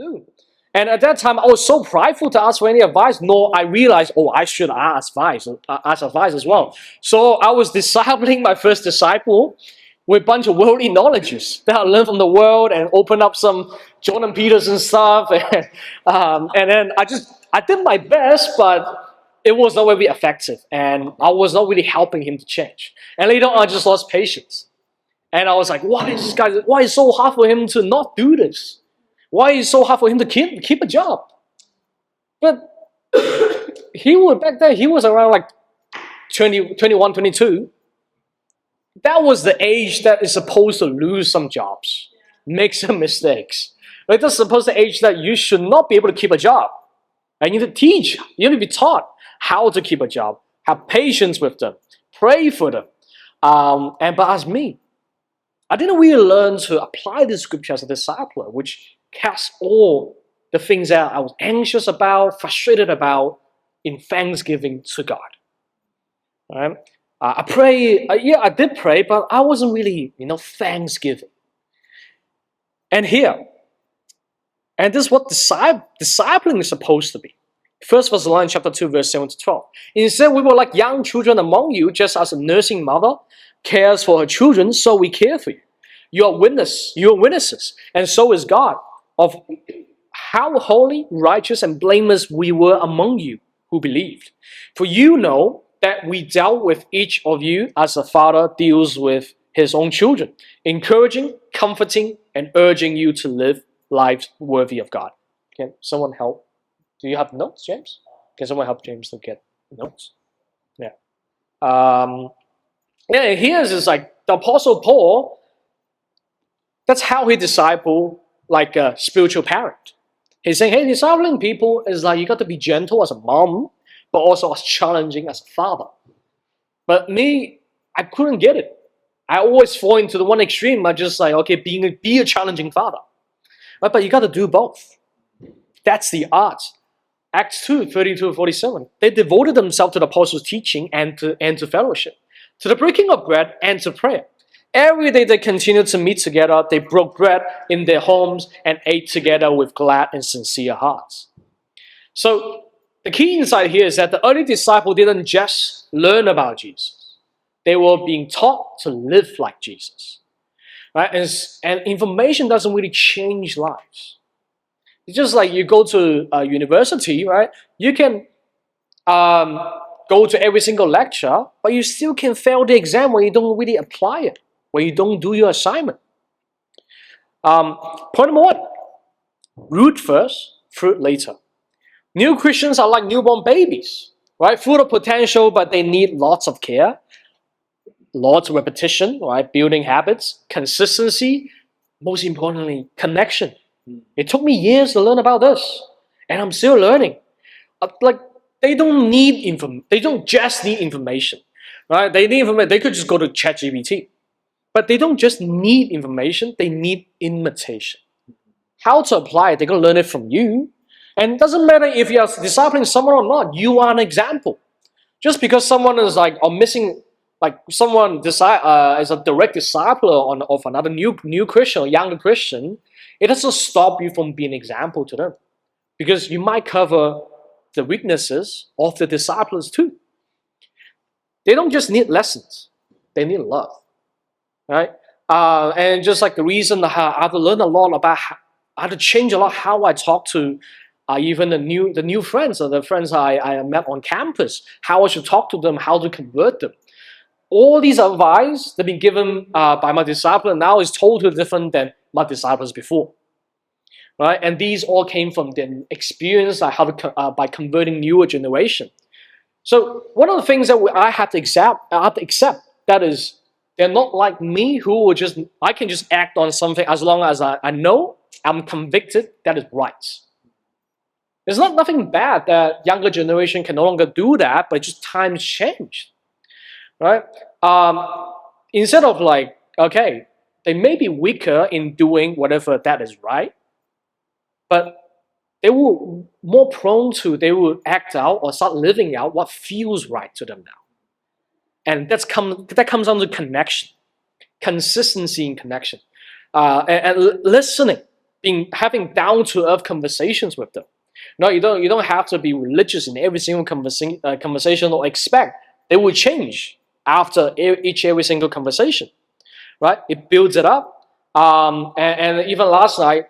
do. And at that time, I was so prideful to ask for any advice. No, I realized, I should ask advice as well. So I was discipling my first disciple with a bunch of worldly knowledges that I learned from the world and opened up some Jordan Peterson stuff. And then I did my best, but it was not very effective. And I was not really helping him to change. And later on, I just lost patience. And I was like, why is it so hard for him to not do this? Why is it so hard for him to keep a job? But back then, he was around like 20, 21, 22. That was the age that is supposed to lose some jobs, make some mistakes. Like that's supposed to age that you should not be able to keep a job. And you need to teach, you need to be taught how to keep a job, have patience with them, pray for them. But as me, I didn't really learn to apply the scripture as a discipler, which cast all the things that I was anxious about, frustrated about, in thanksgiving to God. Right? I pray, I did pray, but I wasn't really, thanksgiving. And this is what discipling is supposed to be. 1 Thessalonians chapter 2, verse 7 to 12. Instead, we were like young children among you, just as a nursing mother cares for her children, so we care for you. You are witnesses, and so is God, of how holy, righteous, and blameless we were among you who believed. For you know that we dealt with each of you as a father deals with his own children, encouraging, comforting, and urging you to live lives worthy of God. Can someone help? Do you have notes, James? Can someone help James to get notes? Yeah. Here's is like the Apostle Paul. That's how he discipled like a spiritual parent. He's saying, hey, discipling people is like you got to be gentle as a mom, but also as challenging as a father. But me, I couldn't get it. I always fall into the one extreme. I just like, okay, be a challenging father. But you got to do both. That's the art. Acts 2, 32-47. They devoted themselves to the apostles' teaching and to fellowship, to the breaking of bread and to prayer. Every day they continued to meet together. They broke bread in their homes and ate together with glad and sincere hearts. So the key insight here is that the early disciples didn't just learn about Jesus. They were being taught to live like Jesus. Right? And information doesn't really change lives. It's just like you go to a university, right? You can go to every single lecture, but you still can fail the exam when you don't really apply it, when you don't do your assignment. Point number 1, root first, fruit later. New Christians are like newborn babies, right? Full of potential, but they need lots of care, lots of repetition, right? Building habits, consistency, most importantly, connection. It took me years to learn about this, and I'm still learning. They don't just need information, right? They need information. They could just go to ChatGPT, but they don't just need information. They need imitation. How to apply it? They're gonna learn it from you, and it doesn't matter if you are discipling someone or not. You are an example. Just because someone is someone is a direct discipler of another new Christian or younger Christian, it doesn't stop you from being an example to them, because you might cover the weaknesses of the disciples too. They don't just need lessons; they need love, right? And just like the reason I've learned a lot about I had to change a lot how I talk to even the new friends or the friends I met on campus, how I should talk to them, how to convert them. All these advice that have been given by my disciple now is totally different than my disciples before, right? And these all came from the experience by converting newer generation. So one of the things that I have to accept that is they're not like me who I can just act on something as long as I know I'm convicted that is right. There's nothing bad that younger generation can no longer do that, but just times change. Right? Instead of they may be weaker in doing whatever that is right, but they will more prone to, they will act out or start living out what feels right to them now. And that comes down to connection, consistency in connection, and listening. having down-to-earth conversations with them. No, you don't have to be religious in every single conversation or expect they will change after every single conversation, right? It builds it up. And even last night,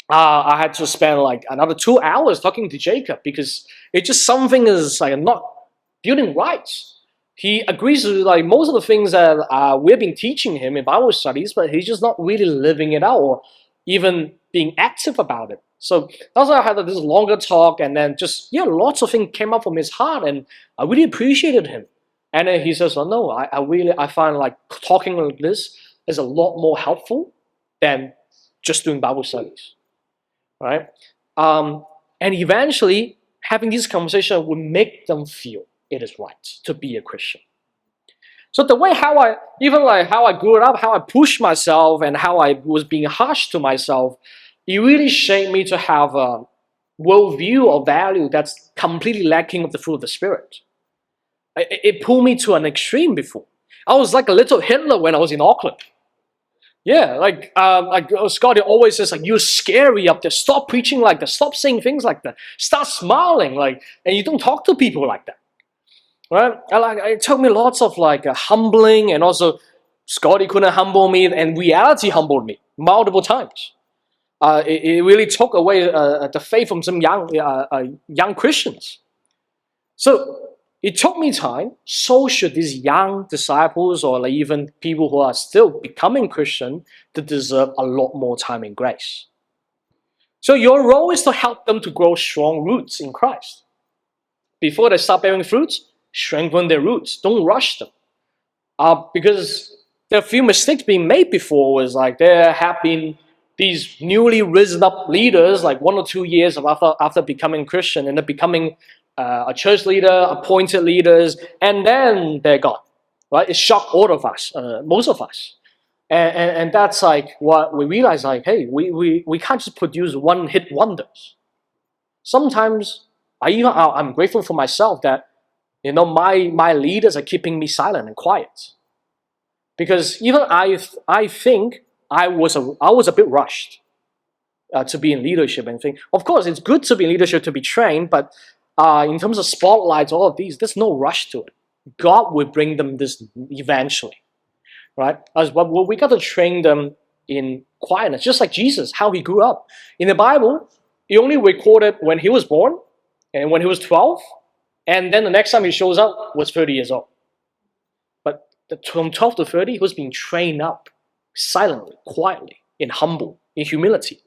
I had to spend like another 2 hours talking to Jacob because it just something is like not building right. He agrees with like most of the things that we've been teaching him in Bible studies, but he's just not really living it out or even being active about it. So that's why I had this longer talk, and then just lots of things came up from his heart, and I really appreciated him. And then he says, "Oh no, I find like talking like this is a lot more helpful than just doing Bible studies, right?" And eventually, having this conversation will make them feel it is right to be a Christian. So the way how I grew up, how I pushed myself, and how I was being harsh to myself, it really shaped me to have a worldview or value that's completely lacking of the fruit of the Spirit. It pulled me to an extreme before. I was like a little Hitler when I was in Auckland. Yeah, like Scotty always says, like, you're scary up there. Stop preaching like that. Stop saying things like that. Start smiling, and you don't talk to people like that. Right? And it took me lots of humbling, and also Scotty couldn't humble me, and reality humbled me multiple times. It really took away the faith from some young Christians. So it took me time. So should these young disciples, or even people who are still becoming Christian, to deserve a lot more time in grace. So your role is to help them to grow strong roots in Christ. Before they start bearing fruits, strengthen their roots. Don't rush them. Because there are a few mistakes being made before. Was like there have been these newly risen up leaders, like 1 or 2 years after becoming Christian, and they're becoming a church leader, appointed leaders, and then they're gone. Right? It shocked all of us, most of us. And that's like what we realize, like, hey, we can't just produce one-hit wonders. Sometimes I'm grateful for myself that my leaders are keeping me silent and quiet. Because even I think I was a bit rushed to be in leadership and think. Of course, it's good to be in leadership, to be trained, but in terms of spotlights, all of these, there's no rush to it. God will bring them this eventually, right? Well, we got to train them in quietness, just like Jesus, how he grew up. In the Bible, he only recorded when he was born and when he was 12, and then the next time he shows up was 30 years old. But from 12 to 30, he was being trained up silently, quietly, in humility.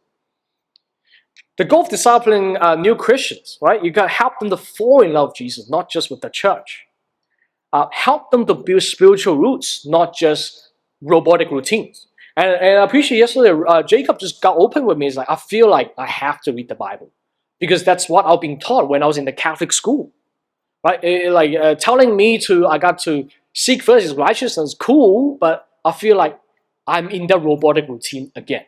The goal of discipling new Christians, right? You got to help them to fall in love with Jesus, not just with the church. Help them to build spiritual roots, not just robotic routines. And I appreciate yesterday, Jacob just got open with me. He's like, I feel like I have to read the Bible because that's what I've been taught when I was in the Catholic school. Right? Telling me I got to seek first his righteousness, cool, but I feel like I'm in that robotic routine again.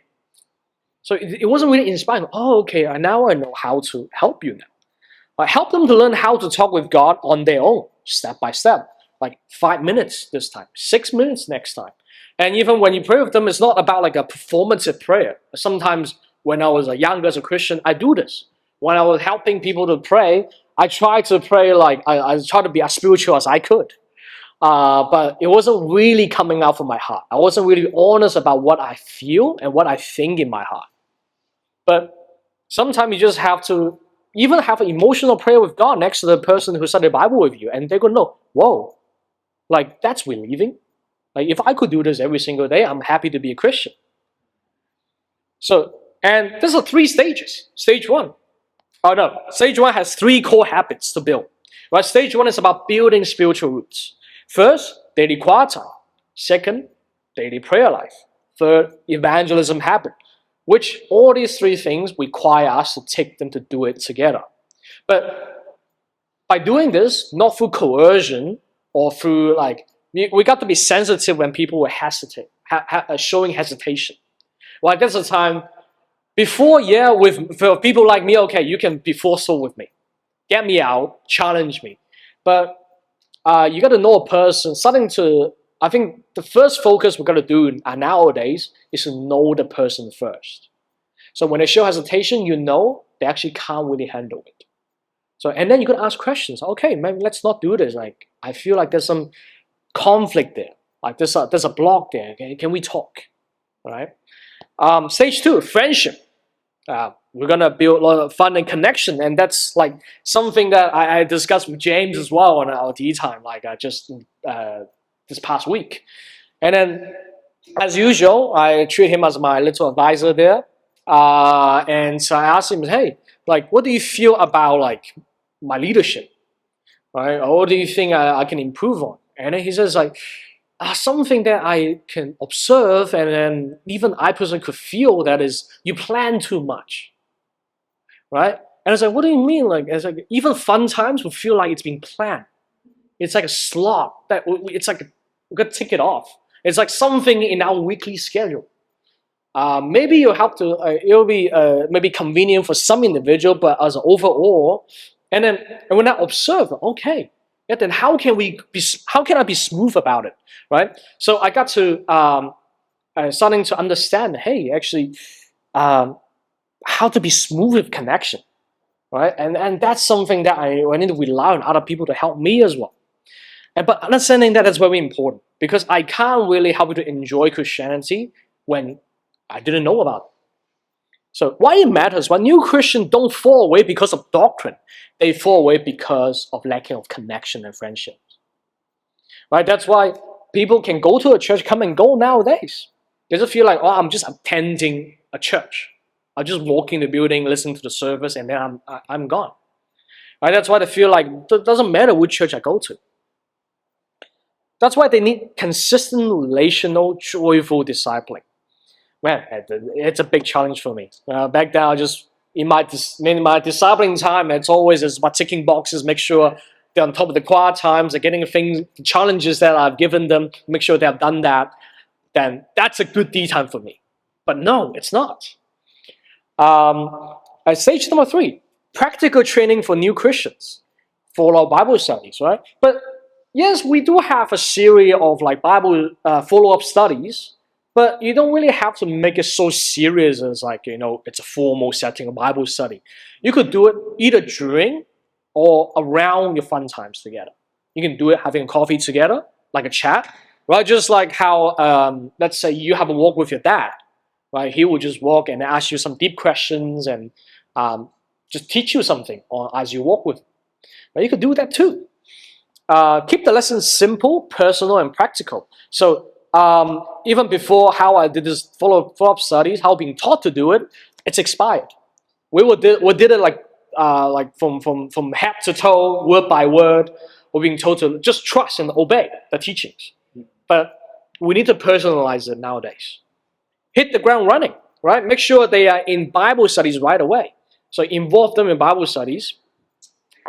So it wasn't really inspiring. Oh, okay, now I know how to help you now. Help them to learn how to talk with God on their own, step by step. Like 5 minutes this time, 6 minutes next time. And even when you pray with them, it's not about like a performative prayer. Sometimes when I was younger as a Christian, I do this. When I was helping people to pray, I tried to pray like I tried to be as spiritual as I could. But it wasn't really coming out from my heart. I wasn't really honest about what I feel and what I think in my heart. But sometimes you just have to even have an emotional prayer with God next to the person who studied the Bible with you, and they're going to know, whoa, like that's relieving. Like if I could do this every single day, I'm happy to be a Christian. So, and there's 3 stages. Stage 1. Stage 1 has 3 core habits to build. Right? Stage 1 is about building spiritual roots. First, daily quiet time. Second, daily prayer life. Third, evangelism habit. Which all these 3 things require us to take them to do it together. But by doing this, not through coercion or through we got to be sensitive when people will hesitate, showing hesitation. Like there's a time before, for people like me, okay, you can be forceful with me. Get me out, challenge me. But you got to know a person, I think the first focus we're going to do nowadays is to know the person first. So when they show hesitation, you know they actually can't really handle it. So, and then you could ask questions. Okay, maybe let's not do this. Like, I feel like there's some conflict there. Like there's a block there. Okay? Can we talk? All right. Stage 2, friendship. We're gonna build a lot of fun and connection, and that's like something that I discussed with James as well on our tea time, like just this past week. And then, as usual, I treat him as my little advisor there. And so I asked him, hey, like, what do you feel about like my leadership, right? Or what do you think I can improve on? And then he says like, something that I can observe, and then even I personally could feel that is you plan too much, right? And I was like, what do you mean? Like, it's like even fun times will feel like it's being planned. It's like a slot that it's like we got to tick it off. It's like something in our weekly schedule. Maybe you'll have to. It'll be maybe convenient for some individual, but as an overall, and when I observe, okay, yeah, then how can I be smooth about it, right? So I got to starting to understand. Hey, actually, how to be smooth with connection, right? And that's something that I need to rely on other people to help me as well. But understanding that is very important, because I can't really help you to enjoy Christianity when I didn't know about it. So why it matters, when new Christians don't fall away because of doctrine, they fall away because of lacking of connection and friendship. Right? That's why people can go to a church, come and go nowadays. They just feel like, oh, I'm just attending a church. I just walk in the building, listen to the service, and then I'm gone. Right? That's why they feel like it doesn't matter which church I go to. That's why they need consistent, relational, joyful discipling. Man, it's a big challenge for me. Back then, I just in my discipling time, it's always about ticking boxes, make sure they're on top of the quiet times, they're getting the challenges that I've given them, make sure they have done that. Then that's a good D time for me. But no, it's not. Stage number 3, practical training for new Christians. Follow Bible studies, right? But yes, we do have a series of like Bible follow-up studies, but you don't really have to make it so serious as like, it's a formal setting of Bible study. You could do it either during or around your fun times together. You can do it having coffee together, like a chat, right? Just like how, let's say you have a walk with your dad, right? He will just walk and ask you some deep questions and just teach you something as you walk with him. But you could do that too. Keep the lessons simple, personal, and practical. So even before how I did this follow-up studies, how being taught to do it, it's expired. We did it like from head to toe, word by word. We're being told to just trust and obey the teachings. But we need to personalize it nowadays. Hit the ground running, right? Make sure they are in Bible studies right away. So involve them in Bible studies.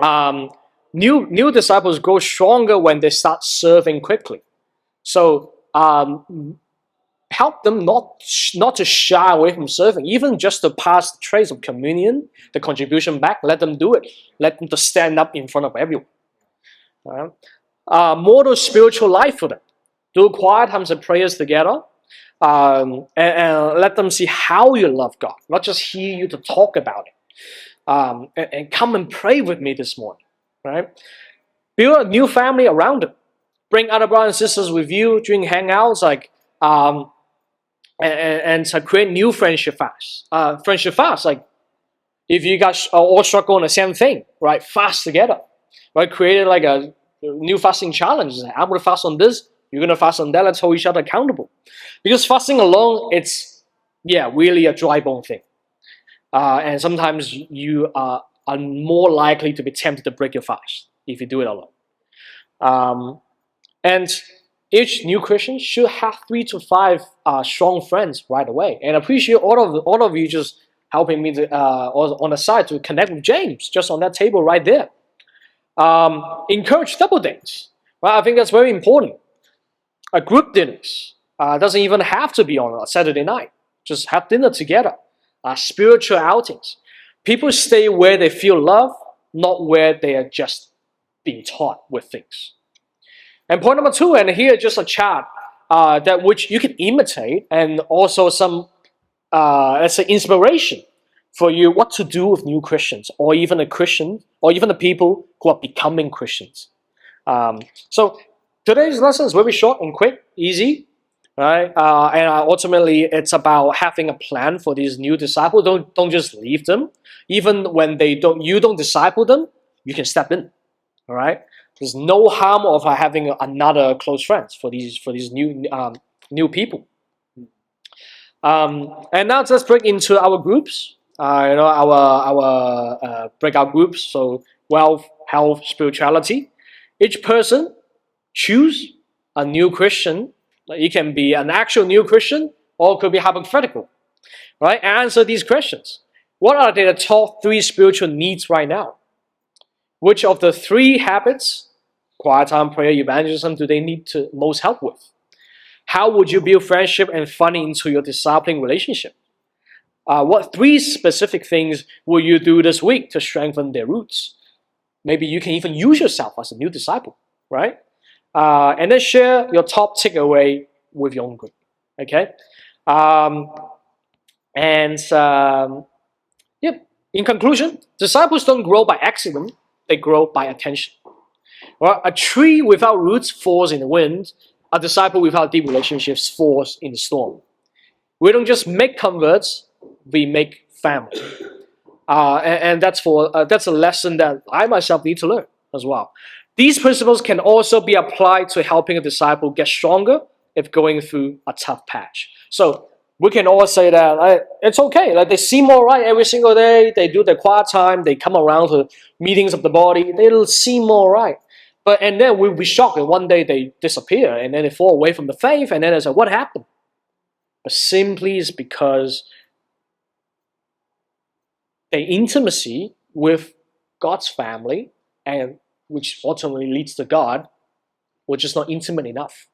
New disciples grow stronger when they start serving quickly. So help them not to shy away from serving, even just to pass the trays of communion, the contribution back. Let them do it. Let them to stand up in front of everyone. Model spiritual life for them. Do quiet times and prayers together, and let them see how you love God, not just hear you to talk about it. And come and pray with me this morning. Right? Build a new family around them. Bring other brothers and sisters with you during hangouts, like and to create new friendship fast. Like if you guys are all struggling on the same thing, right? Fast together, right? Create like a new fasting challenge. I'm gonna fast on this. You're gonna fast on that. Let's hold each other accountable. Because fasting alone, it's really a dry bone thing. And sometimes you are more likely to be tempted to break your fast if you do it alone. And each new Christian should have 3 to 5 strong friends right away. And I appreciate all of you just helping me on the side to connect with James, just on that table right there. Encourage double dates. Right? I think that's very important. Group dinners doesn't even have to be on a Saturday night. Just have dinner together. Spiritual outings. People stay where they feel love, not where they are just being taught with things. And point number 2, and here just a chart that which you can imitate, and also some let's say, inspiration for you what to do with new Christians, or even a Christian, or even the people who are becoming Christians. So today's lesson is very short and quick, easy, right? And ultimately, it's about having a plan for these new disciples. Don't just leave them, even when you don't disciple them. You can step in, all right? There's no harm of having another close friends for these new people. And now let's break into our groups. Our breakout groups. So wealth, health, spirituality. Each person choose a new Christian. It can be an actual new Christian, or it could be hypothetical, right? Answer these questions. What are the top 3 spiritual needs right now? Which of the 3 habits, quiet time, prayer, evangelism, do they need most help with? How would you build friendship and fun into your discipling relationship? What 3 specific things will you do this week to strengthen their roots? Maybe you can even use yourself as a new disciple, right? And then share your top takeaway with your own group, okay? In conclusion, disciples don't grow by accident, they grow by attention. Well, a tree without roots falls in the wind. A disciple without deep relationships falls in the storm. We don't just make converts, we make family. And that's a lesson that I myself need to learn as well. These principles can also be applied to helping a disciple get stronger if going through a tough patch. So we can all say that it's okay. Like, they seem all right every single day. They do their quiet time. They come around to meetings of the body. They'll seem all right. And then we'll be shocked that one day they disappear and then they fall away from the faith. And then it's like, what happened? But simply is because their intimacy with God's family, and which ultimately leads to God, were just not intimate enough.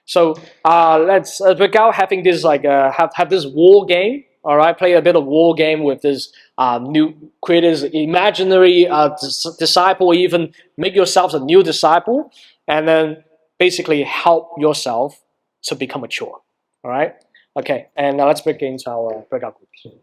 So let's break out having this have this war game. All right, play a bit of war game with this create this imaginary disciple, or even make yourselves a new disciple, and then basically help yourself to become mature. All right, okay, and now let's break into our breakout groups.